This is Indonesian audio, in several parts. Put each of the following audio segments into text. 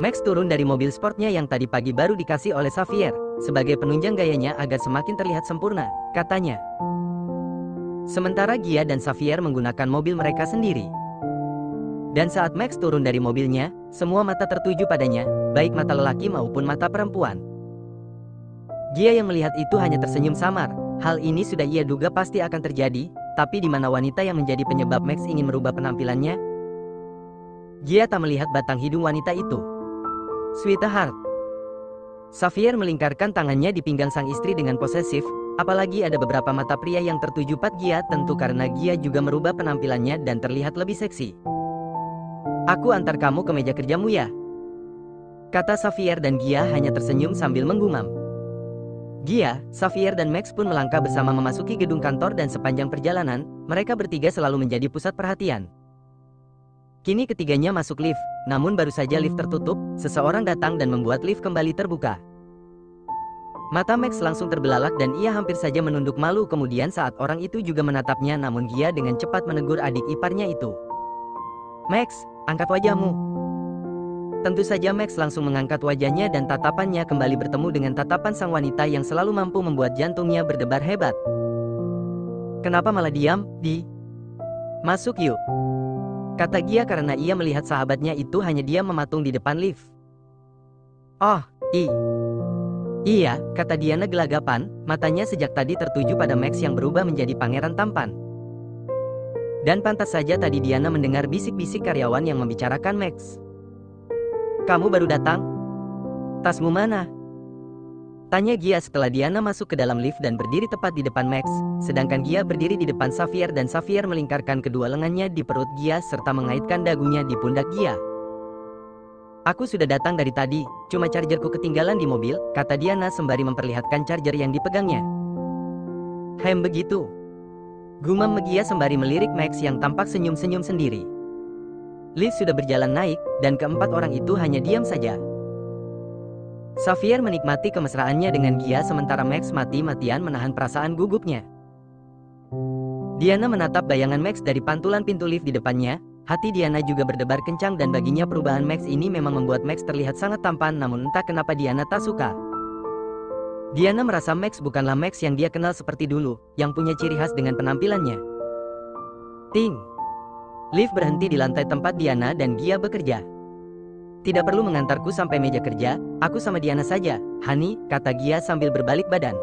Max turun dari mobil sportnya yang tadi pagi baru dikasih oleh Xavier, sebagai penunjang gayanya agar semakin terlihat sempurna, katanya. Sementara Gia dan Xavier menggunakan mobil mereka sendiri. Dan saat Max turun dari mobilnya, semua mata tertuju padanya, baik mata lelaki maupun mata perempuan. Gia yang melihat itu hanya tersenyum samar. Hal ini sudah ia duga pasti akan terjadi, tapi di mana wanita yang menjadi penyebab Max ingin merubah penampilannya? Gia tak melihat batang hidung wanita itu. Sweetheart. Xavier melingkarkan tangannya di pinggang sang istri dengan posesif, apalagi ada beberapa mata pria yang tertuju pada Gia, tentu karena Gia juga merubah penampilannya dan terlihat lebih seksi. Aku antar kamu ke meja kerjamu ya, kata Xavier dan Gia hanya tersenyum sambil menggumam. Gia, Xavier dan Max pun melangkah bersama memasuki gedung kantor dan sepanjang perjalanan, mereka bertiga selalu menjadi pusat perhatian. Kini ketiganya masuk lift, namun baru saja lift tertutup, seseorang datang dan membuat lift kembali terbuka. Mata Max langsung terbelalak dan ia hampir saja menunduk malu kemudian saat orang itu juga menatapnya, namun Gia dengan cepat menegur adik iparnya itu. Max, angkat wajahmu. Tentu saja Max langsung mengangkat wajahnya dan tatapannya kembali bertemu dengan tatapan sang wanita yang selalu mampu membuat jantungnya berdebar hebat. Kenapa malah diam, Di? Masuk yuk, kata Gia karena ia melihat sahabatnya itu hanya diam mematung di depan lift. Oh, iya, kata Diana gelagapan, matanya sejak tadi tertuju pada Max yang berubah menjadi pangeran tampan. Dan pantas saja tadi Diana mendengar bisik-bisik karyawan yang membicarakan Max. Kamu baru datang? Tasmu mana? Tanya Gia setelah Diana masuk ke dalam lift dan berdiri tepat di depan Max, sedangkan Gia berdiri di depan Xavier dan Xavier melingkarkan kedua lengannya di perut Gia serta mengaitkan dagunya di pundak Gia. Aku sudah datang dari tadi, cuma chargerku ketinggalan di mobil, kata Diana sembari memperlihatkan charger yang dipegangnya. Begitu, gumam Gia sembari melirik Max yang tampak senyum-senyum sendiri. Lift sudah berjalan naik, dan keempat orang itu hanya diam saja. Xavier menikmati kemesraannya dengan Gia sementara Max mati-matian menahan perasaan gugupnya. Diana menatap bayangan Max dari pantulan pintu lift di depannya, hati Diana juga berdebar kencang dan baginya perubahan Max ini memang membuat Max terlihat sangat tampan, namun entah kenapa Diana tak suka. Diana merasa Max bukanlah Max yang dia kenal seperti dulu, yang punya ciri khas dengan penampilannya. Ting! Lift berhenti di lantai tempat Diana dan Gia bekerja. Tidak perlu mengantarku sampai meja kerja, aku sama Diana saja, Hani, kata Gia sambil berbalik badan.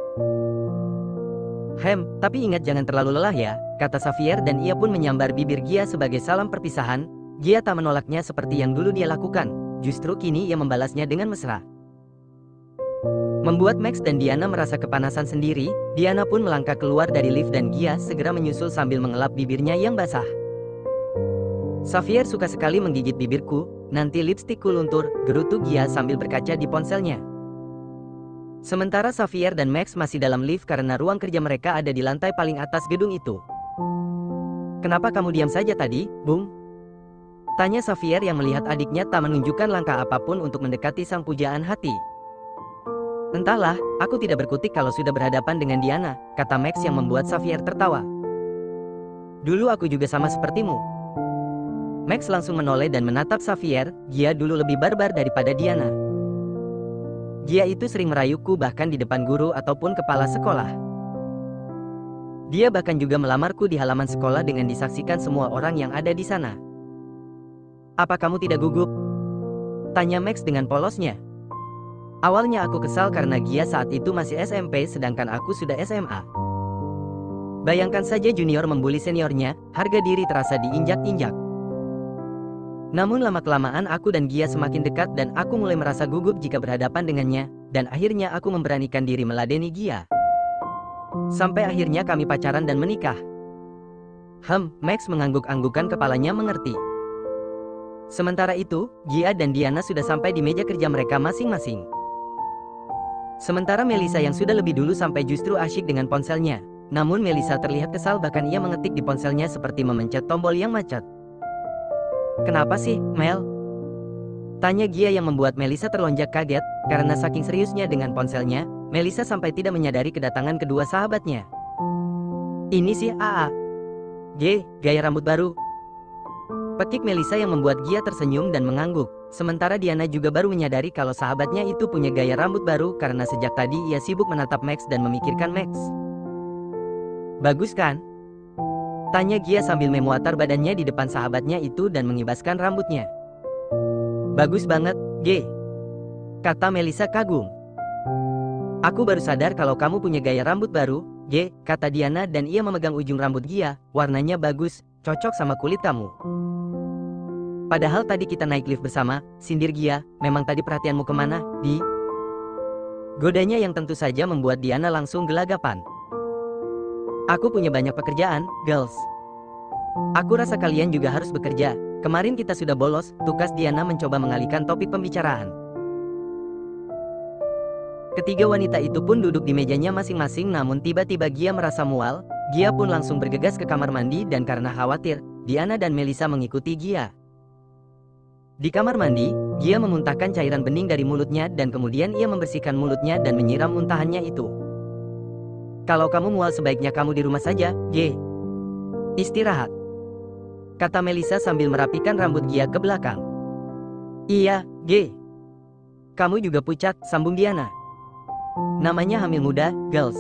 Tapi ingat jangan terlalu lelah ya, kata Xavier dan ia pun menyambar bibir Gia sebagai salam perpisahan. Gia tak menolaknya seperti yang dulu dia lakukan, justru kini ia membalasnya dengan mesra. Membuat Max dan Diana merasa kepanasan sendiri, Diana pun melangkah keluar dari lift dan Gia segera menyusul sambil mengelap bibirnya yang basah. Xavier suka sekali menggigit bibirku, nanti lipstikku luntur, gerutu Gia sambil berkaca di ponselnya. Sementara Xavier dan Max masih dalam lift karena ruang kerja mereka ada di lantai paling atas gedung itu. Kenapa kamu diam saja tadi, Bung? Tanya Xavier yang melihat adiknya tak menunjukkan langkah apapun untuk mendekati sang pujaan hati. Entahlah, aku tidak berkutik kalau sudah berhadapan dengan Diana, kata Max yang membuat Xavier tertawa. Dulu aku juga sama sepertimu. Max langsung menoleh dan menatap Xavier, Gia dulu lebih barbar daripada Diana. Gia itu sering merayuku bahkan di depan guru ataupun kepala sekolah. Dia bahkan juga melamarku di halaman sekolah dengan disaksikan semua orang yang ada di sana. Apa kamu tidak gugup? Tanya Max dengan polosnya. Awalnya aku kesal karena Gia saat itu masih SMP sedangkan aku sudah SMA. Bayangkan saja junior membuli seniornya, harga diri terasa diinjak-injak. Namun lama-kelamaan aku dan Gia semakin dekat dan aku mulai merasa gugup jika berhadapan dengannya, dan akhirnya aku memberanikan diri meladeni Gia. Sampai akhirnya kami pacaran dan menikah. Max mengangguk-anggukan kepalanya mengerti. Sementara itu, Gia dan Diana sudah sampai di meja kerja mereka masing-masing. Sementara Melissa yang sudah lebih dulu sampai justru asyik dengan ponselnya. Namun Melissa terlihat kesal bahkan ia mengetik di ponselnya seperti memencet tombol yang macet. Kenapa sih, Mel? Tanya Gia yang membuat Melissa terlonjak kaget, karena saking seriusnya dengan ponselnya, Melissa sampai tidak menyadari kedatangan kedua sahabatnya. Ini sih AA. G, gaya rambut baru. Pekik Melissa yang membuat Gia tersenyum dan mengangguk. Sementara Diana juga baru menyadari kalau sahabatnya itu punya gaya rambut baru karena sejak tadi ia sibuk menatap Max dan memikirkan Max. Bagus kan? Tanya Gia sambil memutar badannya di depan sahabatnya itu dan mengibaskan rambutnya. Bagus banget, G, kata Melissa kagum. Aku baru sadar kalau kamu punya gaya rambut baru, G, kata Diana dan ia memegang ujung rambut Gia. Warnanya bagus, cocok sama kulit kamu. Padahal tadi kita naik lift bersama, sindir Gia, memang tadi perhatianmu kemana, Di? Godanya yang tentu saja membuat Diana langsung gelagapan. Aku punya banyak pekerjaan, girls. Aku rasa kalian juga harus bekerja. Kemarin kita sudah bolos, tukas Diana mencoba mengalihkan topik pembicaraan. Ketiga wanita itu pun duduk di mejanya masing-masing namun tiba-tiba Gia merasa mual. Gia pun langsung bergegas ke kamar mandi dan karena khawatir, Diana dan Melissa mengikuti Gia. Di kamar mandi, Gia memuntahkan cairan bening dari mulutnya dan kemudian ia membersihkan mulutnya dan menyiram muntahannya itu. Kalau kamu mual sebaiknya kamu di rumah saja, G. Istirahat, kata Melissa sambil merapikan rambut Gia ke belakang. Iya, G. Kamu juga pucat, sambung Diana. Namanya hamil muda, girls,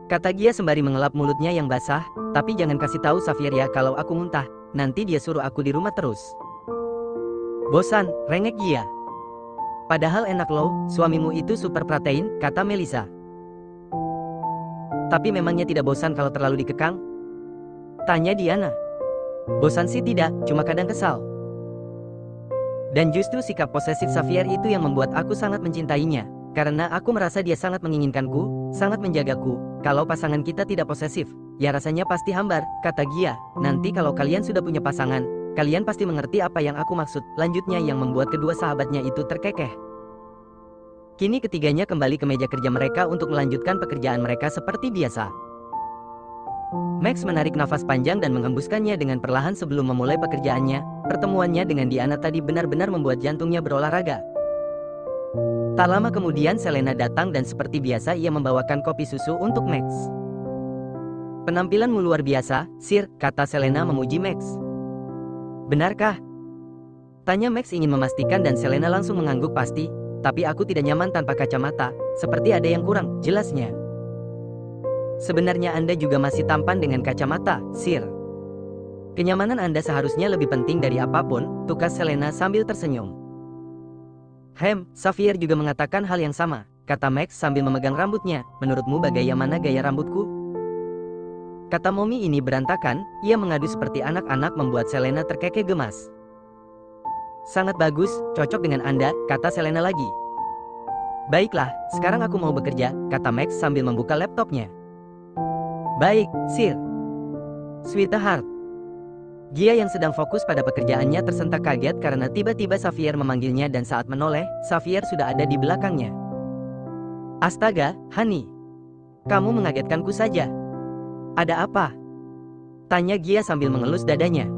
kata Gia sembari mengelap mulutnya yang basah. Tapi jangan kasih tahu Xavier ya kalau aku muntah, nanti dia suruh aku di rumah terus. Bosan, rengek Gia. Padahal enak loh, suamimu itu super protein, kata Melissa. Tapi memangnya tidak bosan kalau terlalu dikekang? Tanya Diana. Bosan sih tidak, cuma kadang kesal. Dan justru sikap posesif Xavier itu yang membuat aku sangat mencintainya. Karena aku merasa dia sangat menginginkanku, sangat menjagaku. Kalau pasangan kita tidak posesif, ya rasanya pasti hambar, kata Gia. Nanti kalau kalian sudah punya pasangan, kalian pasti mengerti apa yang aku maksud. Lanjutnya yang membuat kedua sahabatnya itu terkekeh. Kini ketiganya kembali ke meja kerja mereka untuk melanjutkan pekerjaan mereka seperti biasa. Max menarik nafas panjang dan menghembuskannya dengan perlahan sebelum memulai pekerjaannya. Pertemuannya dengan Diana tadi benar-benar membuat jantungnya berolahraga. Tak lama kemudian Selena datang dan seperti biasa ia membawakan kopi susu untuk Max. Penampilanmu luar biasa, Sir, kata Selena memuji Max. Benarkah? Tanya Max ingin memastikan dan Selena langsung mengangguk pasti. Tapi aku tidak nyaman tanpa kacamata, seperti ada yang kurang, jelasnya. Sebenarnya Anda juga masih tampan dengan kacamata, Sir. Kenyamanan Anda seharusnya lebih penting dari apapun, tukas Selena sambil tersenyum. Xavier juga mengatakan hal yang sama, kata Max sambil memegang rambutnya. Menurutmu bagaimana gaya rambutku? Kata Mommy ini berantakan, ia mengadu seperti anak-anak membuat Selena terkekeh gemas. Sangat bagus, cocok dengan Anda, kata Selena lagi. Baiklah, sekarang aku mau bekerja, kata Max sambil membuka laptopnya. Baik, Sir. Sweetheart. Gia yang sedang fokus pada pekerjaannya tersentak kaget karena tiba-tiba Xavier memanggilnya dan saat menoleh, Xavier sudah ada di belakangnya. Astaga, Honey. Kamu mengagetkanku saja. Ada apa? Tanya Gia sambil mengelus dadanya.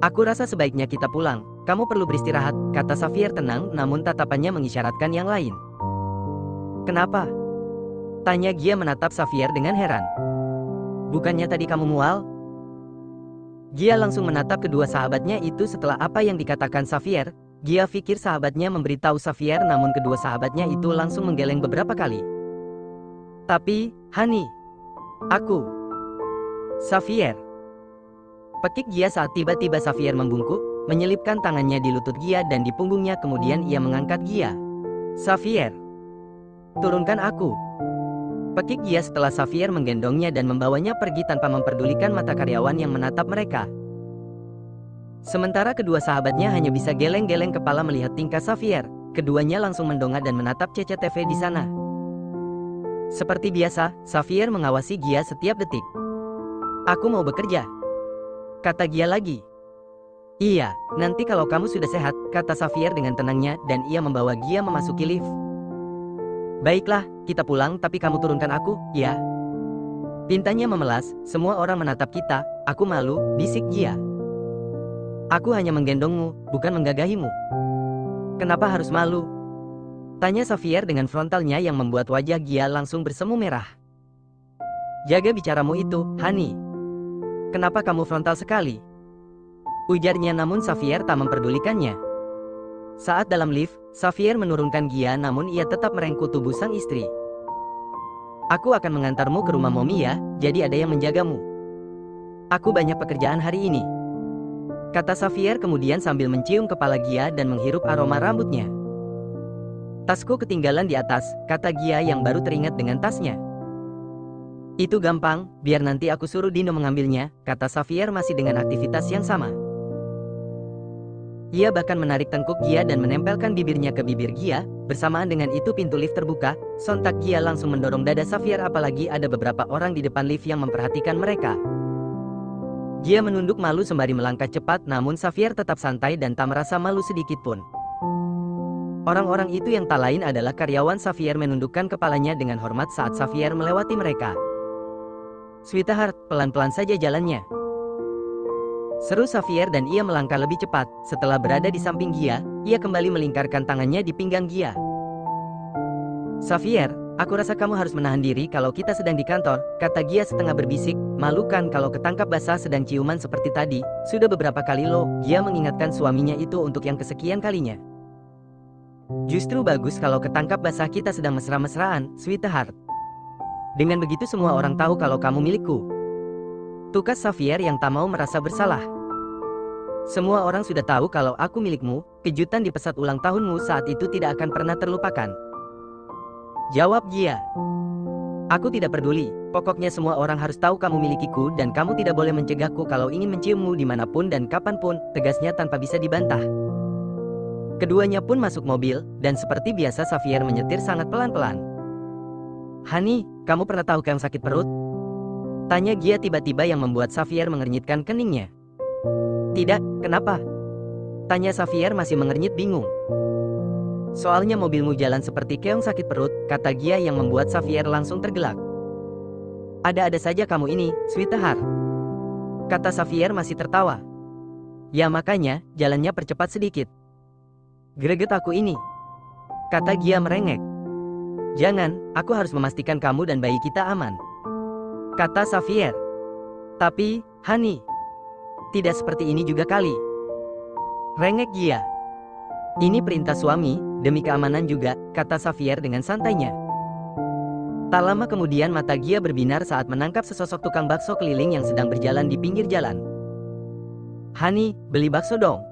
Aku rasa sebaiknya kita pulang, kamu perlu beristirahat, kata Xavier tenang namun tatapannya mengisyaratkan yang lain. Kenapa? Tanya Gia menatap Xavier dengan heran. Bukannya tadi kamu mual? Gia langsung menatap kedua sahabatnya itu setelah apa yang dikatakan Xavier. Gia pikir sahabatnya memberitahu Xavier namun kedua sahabatnya itu langsung menggeleng beberapa kali. Tapi, Honey. Aku. Xavier. Pekik Gia saat tiba-tiba Xavier membungkuk, menyelipkan tangannya di lutut Gia dan di punggungnya kemudian ia mengangkat Gia. Xavier. Turunkan aku. Pekik Gia setelah Xavier menggendongnya dan membawanya pergi tanpa memperdulikan mata karyawan yang menatap mereka. Sementara kedua sahabatnya hanya bisa geleng-geleng kepala melihat tingkah Xavier. Keduanya langsung mendongak dan menatap CCTV di sana. Seperti biasa, Xavier mengawasi Gia setiap detik. Aku mau bekerja, kata Gia lagi. Iya, nanti kalau kamu sudah sehat, kata Xavier dengan tenangnya dan ia membawa Gia memasuki lift. Baiklah, kita pulang tapi kamu turunkan aku, ya. Pintanya memelas, semua orang menatap kita, aku malu, bisik Gia. Aku hanya menggendongmu, bukan menggagahimu. Kenapa harus malu? Tanya Xavier dengan frontalnya yang membuat wajah Gia langsung bersemu merah. Jaga bicaramu itu, Honey. kenapa kamu frontal sekali? Ujarnya namun Xavier tak memperdulikannya. Saat dalam lift, Xavier menurunkan Gia namun ia tetap merengkuh tubuh sang istri. Aku akan mengantarmu ke rumah Momi ya, jadi ada yang menjagamu. Aku banyak pekerjaan hari ini, kata Xavier kemudian sambil mencium kepala Gia dan menghirup aroma rambutnya. Tasku ketinggalan di atas, kata Gia yang baru teringat dengan tasnya. Itu gampang, biar nanti aku suruh Dino mengambilnya, kata Xavier masih dengan aktivitas yang sama. Ia bahkan menarik tengkuk Gia dan menempelkan bibirnya ke bibir Gia. Bersamaan dengan itu pintu lift terbuka, sontak Gia langsung mendorong dada Xavier apalagi ada beberapa orang di depan lift yang memperhatikan mereka. Gia menunduk malu sembari melangkah cepat namun Xavier tetap santai dan tak merasa malu sedikit pun. Orang-orang itu yang tak lain adalah karyawan Xavier menundukkan kepalanya dengan hormat saat Xavier melewati mereka. Sweetheart, pelan-pelan saja jalannya, seru Xavier dan ia melangkah lebih cepat. Setelah berada di samping Gia, ia kembali melingkarkan tangannya di pinggang Gia. Xavier, aku rasa kamu harus menahan diri kalau kita sedang di kantor, kata Gia setengah berbisik. Malu kan kalau ketangkap basah sedang ciuman seperti tadi, sudah beberapa kali loh, Gia mengingatkan suaminya itu untuk yang kesekian kalinya. Justru bagus kalau ketangkap basah kita sedang mesra-mesraan, sweetheart. Dengan begitu semua orang tahu kalau kamu milikku. Tukas Xavier yang tak mau merasa bersalah. Semua orang sudah tahu kalau aku milikmu, kejutan di pesat ulang tahunmu saat itu tidak akan pernah terlupakan. Jawab Gia. Aku tidak peduli, pokoknya semua orang harus tahu kamu milikiku dan kamu tidak boleh mencegahku kalau ingin menciummu dimanapun dan kapanpun, tegasnya tanpa bisa dibantah. Keduanya pun masuk mobil, dan seperti biasa Xavier menyetir sangat pelan-pelan. Hani, kamu pernah tahu keong sakit perut? Tanya Gia tiba-tiba yang membuat Xavier mengernyitkan keningnya. Tidak, kenapa? Tanya Xavier masih mengernyit bingung. Soalnya mobilmu jalan seperti keong sakit perut, kata Gia yang membuat Xavier langsung tergelak. Ada-ada saja kamu ini, sweetheart, kata Xavier masih tertawa. Ya makanya, jalannya percepat sedikit. Greget aku ini, kata Gia merengek. Jangan, aku harus memastikan kamu dan bayi kita aman, kata Xavier. Tapi, Hani, tidak seperti ini juga kali, rengek Gia. Ini perintah suami, demi keamanan juga, kata Xavier dengan santainya. Tak lama kemudian mata Gia berbinar saat menangkap sesosok tukang bakso keliling yang sedang berjalan di pinggir jalan. Hani, beli bakso dong.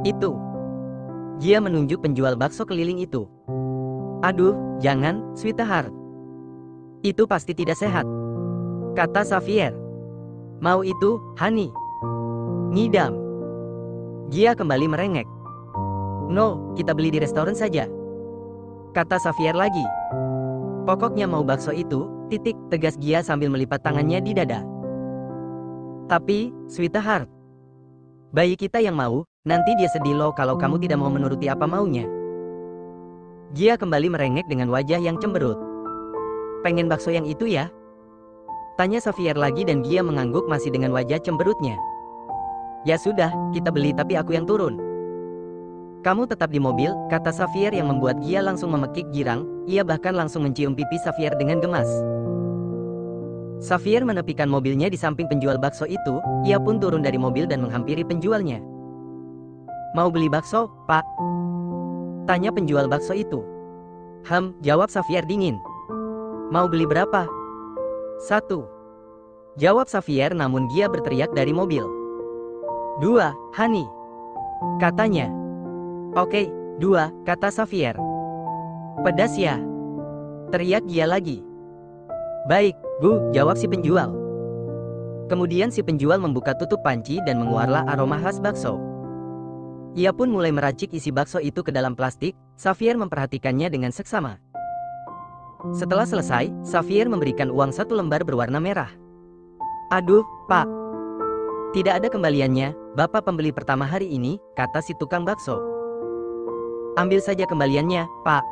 Itu. Gia menunjuk penjual bakso keliling itu. Aduh, jangan, sweetheart. Itu pasti tidak sehat, kata Xavier. Mau itu, Hani? Ngidam. Gia kembali merengek. No, kita beli di restoran saja, kata Xavier lagi. Pokoknya mau bakso itu, titik, tegas Gia sambil melipat tangannya di dada. Tapi, sweetheart, bayi kita yang mau, nanti dia sedih loh kalau kamu tidak mau menuruti apa maunya. Gia kembali merengek dengan wajah yang cemberut. Pengen bakso yang itu ya? Tanya Xavier lagi dan Gia mengangguk masih dengan wajah cemberutnya. Ya sudah, kita beli tapi aku yang turun. Kamu tetap di mobil, kata Xavier yang membuat Gia langsung memekik girang. Ia bahkan langsung mencium pipi Xavier dengan gemas. Xavier menepikan mobilnya di samping penjual bakso itu. Ia pun turun dari mobil dan menghampiri penjualnya. Mau beli bakso, Pak? Tanya penjual bakso itu. Jawab Xavier dingin. Mau beli berapa? 1. Jawab Xavier namun Gia berteriak dari mobil. 2, Hani, katanya. Oke, 2, kata Xavier. Pedas ya? Teriak Gia lagi. Baik, Bu, jawab si penjual. Kemudian si penjual membuka tutup panci dan mengeluarlah aroma khas bakso. Ia pun mulai meracik isi bakso itu ke dalam plastik. Xavier memperhatikannya dengan seksama. Setelah selesai, Xavier memberikan uang 1 lembar berwarna merah. Aduh, Pak, tidak ada kembaliannya, Bapak pembeli pertama hari ini, kata si tukang bakso. Ambil saja kembaliannya, Pak.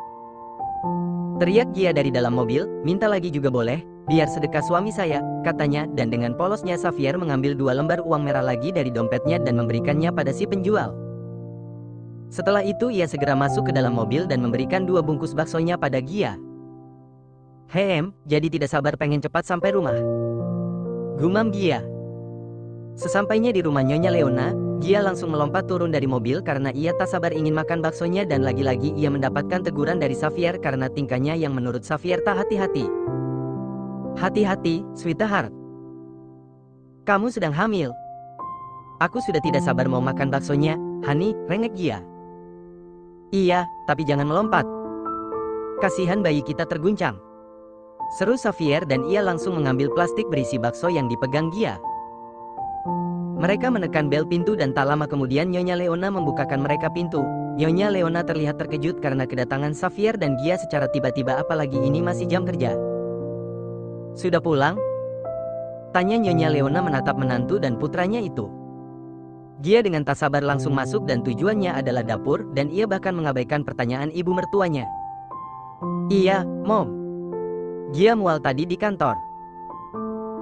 Teriak Gia dari dalam mobil, minta lagi juga boleh, biar sedekah suami saya, katanya, dan dengan polosnya Xavier mengambil 2 lembar uang merah lagi dari dompetnya dan memberikannya pada si penjual. Setelah itu ia segera masuk ke dalam mobil dan memberikan 2 bungkus baksonya pada Gia. Jadi tidak sabar pengen cepat sampai rumah, gumam Gia. Sesampainya di rumah Nyonya Leona, Gia langsung melompat turun dari mobil karena ia tak sabar ingin makan baksonya dan lagi-lagi ia mendapatkan teguran dari Xavier karena tingkahnya yang menurut Xavier tak hati-hati. Hati-hati, sweetheart. Kamu sedang hamil. Aku sudah tidak sabar mau makan baksonya, honey, rengek Gia. Iya, tapi jangan melompat. Kasihan bayi kita terguncang. Seru Xavier dan ia langsung mengambil plastik berisi bakso yang dipegang Gia. Mereka menekan bel pintu dan tak lama kemudian Nyonya Leona membukakan mereka pintu. Nyonya Leona terlihat terkejut karena kedatangan Xavier dan Gia secara tiba-tiba apalagi ini masih jam kerja. Sudah pulang? Tanya Nyonya Leona menatap menantu dan putranya itu. Gia dengan tak sabar langsung masuk dan tujuannya adalah dapur dan ia bahkan mengabaikan pertanyaan ibu mertuanya. Iya, Mom. Gia mual tadi di kantor.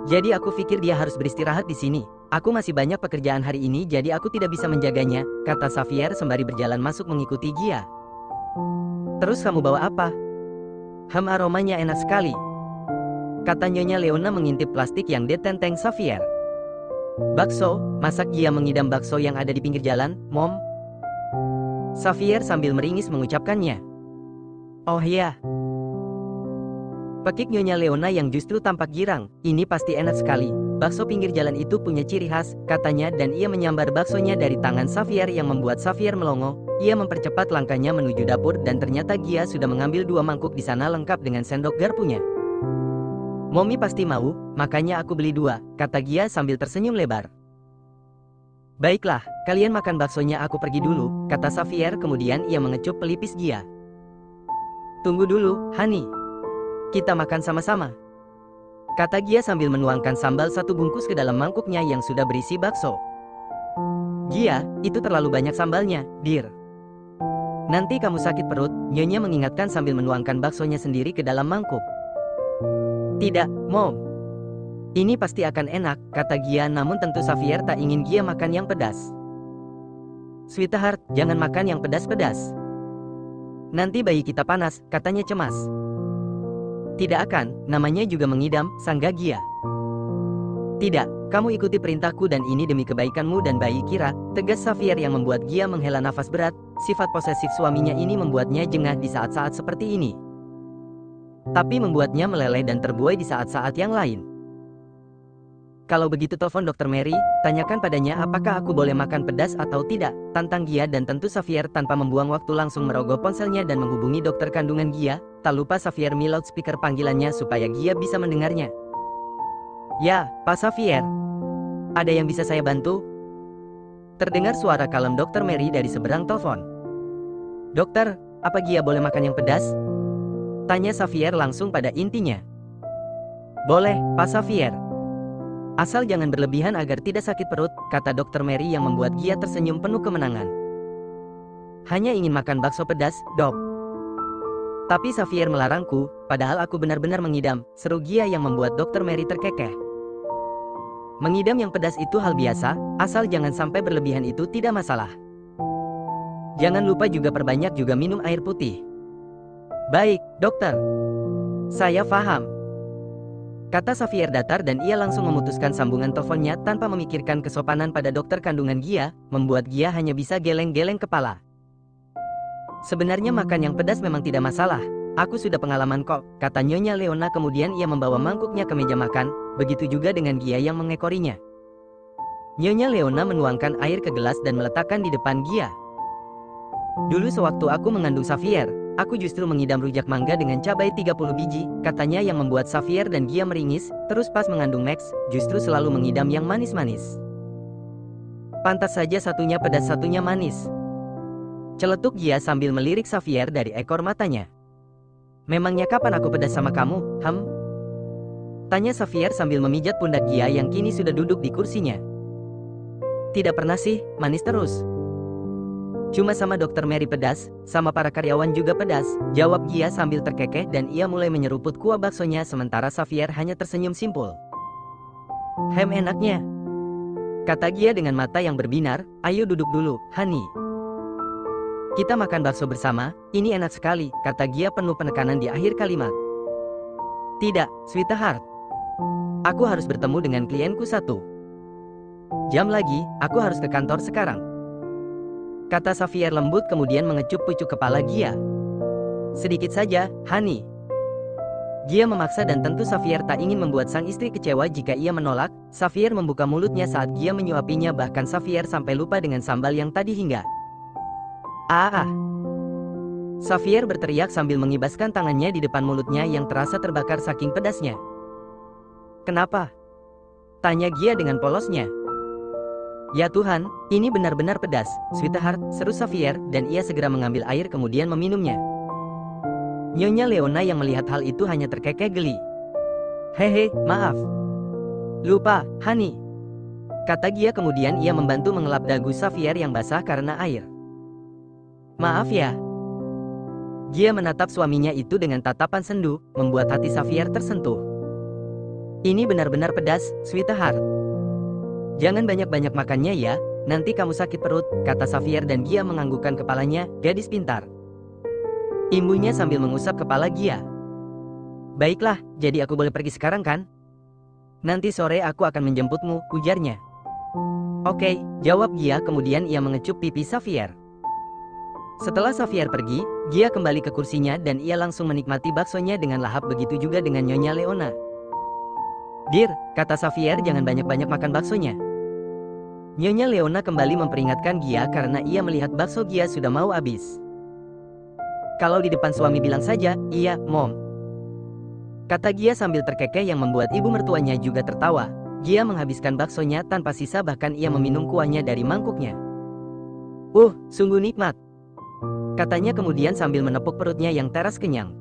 Jadi aku pikir dia harus beristirahat di sini. Aku masih banyak pekerjaan hari ini jadi aku tidak bisa menjaganya, kata Xavier sembari berjalan masuk mengikuti Gia. Terus kamu bawa apa? Aromanya enak sekali. Kata Nyonya Leona mengintip plastik yang ditenteng Xavier. Bakso, masak Gia mengidam bakso yang ada di pinggir jalan, Mom. Xavier sambil meringis mengucapkannya. Oh ya. Pekik Nyonya Leona yang justru tampak girang, ini pasti enak sekali. Bakso pinggir jalan itu punya ciri khas, katanya dan ia menyambar baksonya dari tangan Xavier yang membuat Xavier melongo. Ia mempercepat langkahnya menuju dapur dan ternyata Gia sudah mengambil 2 mangkuk di sana lengkap dengan sendok garpunya. Mommy pasti mau, makanya aku beli 2, kata Gia sambil tersenyum lebar. Baiklah, kalian makan baksonya aku pergi dulu, kata Xavier kemudian ia mengecup pelipis Gia. Tunggu dulu, honey. Kita makan sama-sama. Kata Gia sambil menuangkan sambal 1 bungkus ke dalam mangkuknya yang sudah berisi bakso. Gia, itu terlalu banyak sambalnya, dear. Nanti kamu sakit perut, Nyonya mengingatkan sambil menuangkan baksonya sendiri ke dalam mangkuk. Tidak, Mom. Ini pasti akan enak, kata Gia namun tentu Xavier tak ingin Gia makan yang pedas. Sweetheart, jangan makan yang pedas-pedas. Nanti bayi kita panas, katanya cemas. Tidak akan, namanya juga mengidam, sangga Gia. Tidak, kamu ikuti perintahku dan ini demi kebaikanmu dan bayi Kira, tegas Xavier yang membuat Gia menghela nafas berat. Sifat posesif suaminya ini membuatnya jengah di saat-saat seperti ini. Tapi membuatnya meleleh dan terbuai di saat-saat yang lain. Kalau begitu telepon Dr. Mary, tanyakan padanya apakah aku boleh makan pedas atau tidak, tantang Gia dan tentu Xavier tanpa membuang waktu langsung merogoh ponselnya dan menghubungi dokter kandungan Gia. Tak lupa Xavier mi loudspeaker panggilannya supaya Gia bisa mendengarnya. Ya, Pak Xavier. Ada yang bisa saya bantu? Terdengar suara kalem Dr. Mary dari seberang telepon. Dokter, apa Gia boleh makan yang pedas? Tanya Xavier langsung pada intinya. Boleh, Pak Xavier. Asal jangan berlebihan agar tidak sakit perut, kata Dr. Mary yang membuat Gia tersenyum penuh kemenangan. Hanya ingin makan bakso pedas, Dok. Tapi Xavier melarangku, padahal aku benar-benar mengidam, seru Gia yang membuat Dr. Mary terkekeh. Mengidam yang pedas itu hal biasa, asal jangan sampai berlebihan itu tidak masalah. Jangan lupa juga perbanyak juga minum air putih. Baik, dokter. Saya paham. Kata Xavier datar dan ia langsung memutuskan sambungan teleponnya tanpa memikirkan kesopanan pada dokter kandungan Gia, membuat Gia hanya bisa geleng-geleng kepala. Sebenarnya makan yang pedas memang tidak masalah. Aku sudah pengalaman kok, kata Nyonya Leona kemudian ia membawa mangkuknya ke meja makan, begitu juga dengan Gia yang mengekorinya. Nyonya Leona menuangkan air ke gelas dan meletakkan di depan Gia. Dulu sewaktu aku mengandung Xavier, aku justru mengidam rujak mangga dengan cabai 30 biji, katanya yang membuat Xavier dan Gia meringis, terus pas mengandung Max, justru selalu mengidam yang manis-manis. Pantas saja satunya pedas satunya manis. Celetuk Gia sambil melirik Xavier dari ekor matanya. Memangnya kapan aku pedas sama kamu, Tanya Xavier sambil memijat pundak Gia yang kini sudah duduk di kursinya. Tidak pernah sih, manis terus. Cuma sama Dr. Mary pedas, sama para karyawan juga pedas, jawab Gia sambil terkekeh dan ia mulai menyeruput kuah baksonya sementara Xavier hanya tersenyum simpul. Enaknya. Kata Gia dengan mata yang berbinar, ayo duduk dulu, honey. Kita makan bakso bersama, ini enak sekali, kata Gia penuh penekanan di akhir kalimat. Tidak, sweetheart. Aku harus bertemu dengan klienku satu. jam lagi, aku harus ke kantor sekarang. Kata Xavier lembut kemudian mengecup pucuk kepala Gia. Sedikit saja, Hani. Gia memaksa dan tentu Xavier tak ingin membuat sang istri kecewa jika ia menolak. Xavier membuka mulutnya saat Gia menyuapinya, bahkan Xavier sampai lupa dengan sambal yang tadi hingga. Ah! Xavier berteriak sambil mengibaskan tangannya di depan mulutnya yang terasa terbakar saking pedasnya. Kenapa? Tanya Gia dengan polosnya. Ya Tuhan, ini benar-benar pedas, sweetheart, seru Xavier, dan ia segera mengambil air kemudian meminumnya. Nyonya Leona yang melihat hal itu hanya terkekeh geli. Hehe, maaf. Lupa, Hani. Kata Gia kemudian ia membantu mengelap dagu Xavier yang basah karena air. Maaf ya. Gia menatap suaminya itu dengan tatapan sendu, membuat hati Xavier tersentuh. Ini benar-benar pedas, sweetheart. Jangan banyak-banyak makannya ya, nanti kamu sakit perut, kata Xavier dan Gia menganggukkan kepalanya, gadis pintar. Imbunya sambil mengusap kepala Gia. Baiklah, jadi aku boleh pergi sekarang kan? Nanti sore aku akan menjemputmu, ujarnya. Oke, jawab Gia kemudian ia mengecup pipi Xavier. Setelah Xavier pergi, Gia kembali ke kursinya dan ia langsung menikmati baksonya dengan lahap, begitu juga dengan Nyonya Leona. Dir, kata Xavier, jangan banyak-banyak makan baksonya. Nyonya Leona kembali memperingatkan Gia karena ia melihat bakso Gia sudah mau habis. Kalau di depan suami bilang saja, iya, Mom. Kata Gia sambil terkekeh yang membuat ibu mertuanya juga tertawa. Gia menghabiskan baksonya tanpa sisa, bahkan ia meminum kuahnya dari mangkuknya. Sungguh nikmat. Katanya kemudian sambil menepuk perutnya yang teras kenyang.